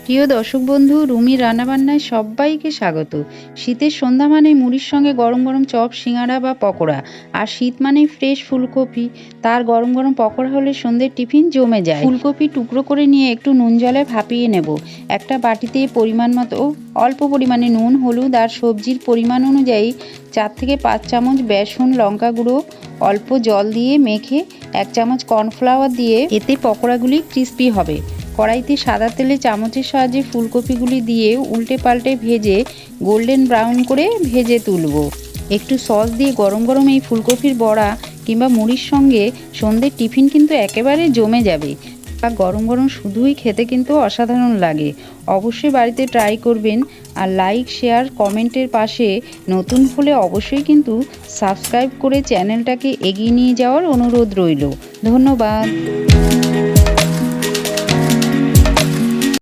প্রিয় দর্শক বন্ধু, রুমি রান্নাবান্নায় সবাইকে স্বাগত। শীতের সন্ধ্যা মানেই মুড়ির সঙ্গে গরম গরম চপ, সিঙ্গাড়া বা পকোড়া। আর শীত মানেই ফ্রেশ ফুলকপি। তার গরম গরম পকোড়া হলে সন্ধ্যের টিফিন জমে যায়। ফুলকপি টুকরো করে নিয়ে একটু নুন জলে ভাপিয়ে নেব। একটা বাটিতে পরিমাণ মতো অল্প পরিমাণে নুন, হলুদ আর সবজির পরিমাণ অনুযায়ী 4 থেকে 5 চামচ বেসন, লঙ্কা গুঁড়ো অল্প জল দিয়ে মেখে 1 চামচ কর্নফ্লাওয়ার দিয়ে এতে পকোড়াগুলি ক্রিস্পি হবে। কড়াইতে সাদা তেলে চামচের সাহায্যে ফুলকপিগুলি দিয়ে উল্টে পাল্টে ভেজে গোল্ডেন ব্রাউন করে ভেজে তুলব। একটু সস দিয়ে গরম গরম এই ফুলকপির বড়া কিংবা মুড়ির সঙ্গে সন্ধ্যের টিফিন কিন্তু একেবারে জমে যাবে। আর গরম গরম শুধুই খেতে কিন্তু অসাধারণ লাগে। অবশ্যই বাড়িতে ট্রাই করবেন। আর লাইক, শেয়ার, কমেন্টের পাশে নতুন হলে অবশ্যই কিন্তু সাবস্ক্রাইব করে চ্যানেলটাকে এগিয়ে নিয়ে যাওয়ার অনুরোধ রইল। ধন্যবাদ।